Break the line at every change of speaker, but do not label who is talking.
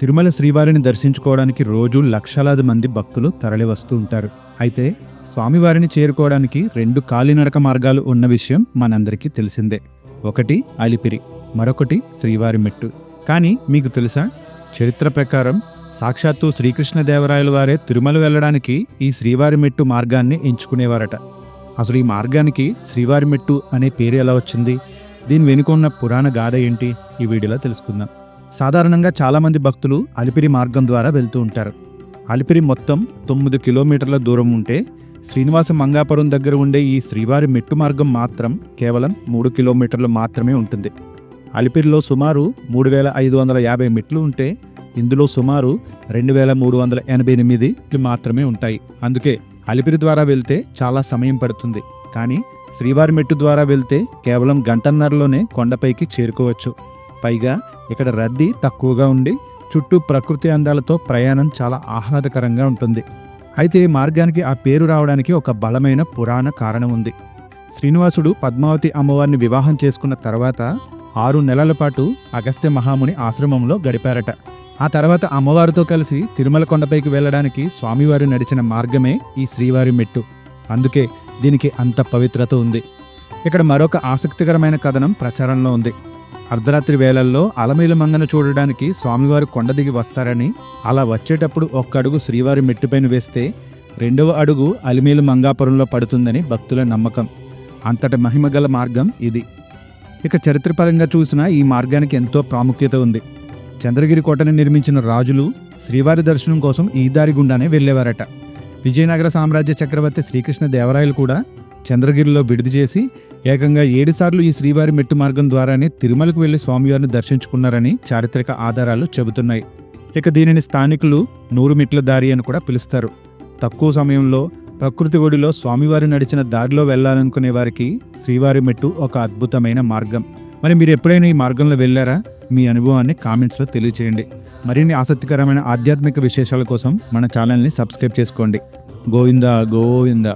తిరుమల శ్రీవారిని దర్శించుకోవడానికి రోజు లక్షలాది మంది భక్తులు తరలివస్తూ ఉంటారు. అయితే స్వామివారిని చేరుకోవడానికి 2 కాలినడక మార్గాలు ఉన్న విషయం మనందరికీ తెలిసిందే. ఒకటి అలిపిరి, మరొకటి శ్రీవారి మెట్టు. కానీ మీకు తెలుసా, చరిత్ర ప్రకారం సాక్షాత్తు శ్రీకృష్ణదేవరాయల వారే తిరుమల వెళ్ళడానికి ఈ శ్రీవారి మెట్టు మార్గాన్ని ఎంచుకునేవారట. అసలు ఈ మార్గానికి శ్రీవారి మెట్టు అనే పేరు ఎలా వచ్చింది, దీని వెనుక ఉన్న పురాణ గాథ ఏంటి, ఈ వీడియోలో తెలుసుకుందాం. సాధారణంగా చాలామంది భక్తులు అలిపిరి మార్గం ద్వారా వెళ్తూ ఉంటారు. అలిపిరి మొత్తం 9 కిలోమీటర్ల దూరం ఉంటే శ్రీనివాస మంగాపురం దగ్గర ఉండే ఈ శ్రీవారి మెట్టు మార్గం మాత్రం కేవలం 3 కిలోమీటర్లు మాత్రమే ఉంటుంది. అలిపిరిలో సుమారు 3550 మెట్లు ఉంటే ఇందులో సుమారు 2388 మాత్రమే ఉంటాయి. అందుకే అలిపిరి ద్వారా వెళ్తే చాలా సమయం పడుతుంది. కానీ శ్రీవారి మెట్టు ద్వారా వెళ్తే కేవలం గంటన్నరలోనే కొండపైకి చేరుకోవచ్చు. పైగా ఇక్కడ రద్దీ తక్కువగా ఉండి చుట్టూ ప్రకృతి అందాలతో ప్రయాణం చాలా ఆహ్లాదకరంగా ఉంటుంది. అయితే ఈ మార్గానికి ఆ పేరు రావడానికి ఒక బలమైన పురాణ కారణం ఉంది. శ్రీనివాసుడు పద్మావతి అమ్మవారిని వివాహం చేసుకున్న తర్వాత 6 నెలల పాటు అగస్త్య మహాముని ఆశ్రమంలో గడిపారట. ఆ తర్వాత అమ్మవారితో కలిసి తిరుమల కొండపైకి వెళ్ళడానికి స్వామివారు నడిచిన మార్గమే ఈ శ్రీవారి మెట్టు. అందుకే దీనికి అంత పవిత్రత ఉంది. ఇక్కడ మరొక ఆసక్తికరమైన కథనం ప్రచారంలో ఉంది. అర్ధరాత్రి వేళల్లో అలమేలు మంగను చూడడానికి స్వామివారు కొండ దిగి వస్తారని, అలా వచ్చేటప్పుడు 1 అడుగు శ్రీవారి మెట్టుపైన వేస్తే 2వ అడుగు అలిమేలు మంగాపురంలో పడుతుందని భక్తుల నమ్మకం. అంతటి మహిమగల మార్గం ఇది. ఇక చరిత్రపరంగా చూసినా ఈ మార్గానికి ఎంతో ప్రాముఖ్యత ఉంది. చంద్రగిరి కోటను నిర్మించిన రాజులు శ్రీవారి దర్శనం కోసం ఈ దారి గుండానే వెళ్ళేవారట. విజయనగర సామ్రాజ్య చక్రవర్తి శ్రీకృష్ణదేవరాయలు కూడా చంద్రగిరిలో విడిది చేసి ఏకంగా 7 సార్లు ఈ శ్రీవారి మెట్టు మార్గం ద్వారానే తిరుమలకు వెళ్లి స్వామివారిని దర్శించుకున్నారని చారిత్రక ఆధారాలు చెబుతున్నాయి. ఇక దీనిని స్థానికులు 100 మెట్ల దారి అని కూడా పిలుస్తారు. తక్కువ సమయంలో ప్రకృతి ఒడిలో స్వామివారి నడిచిన దారిలో వెళ్లాలనుకునే వారికి శ్రీవారి మెట్టు ఒక అద్భుతమైన మార్గం. మరి మీరు ఎప్పుడైనా ఈ మార్గంలో వెళ్ళారా? మీ అనుభవాన్ని కామెంట్స్లో తెలియచేయండి. మరిన్ని ఆసక్తికరమైన ఆధ్యాత్మిక విశేషాల కోసం మన ఛానల్ని సబ్స్క్రైబ్ చేసుకోండి. గోవిందా గోవిందా.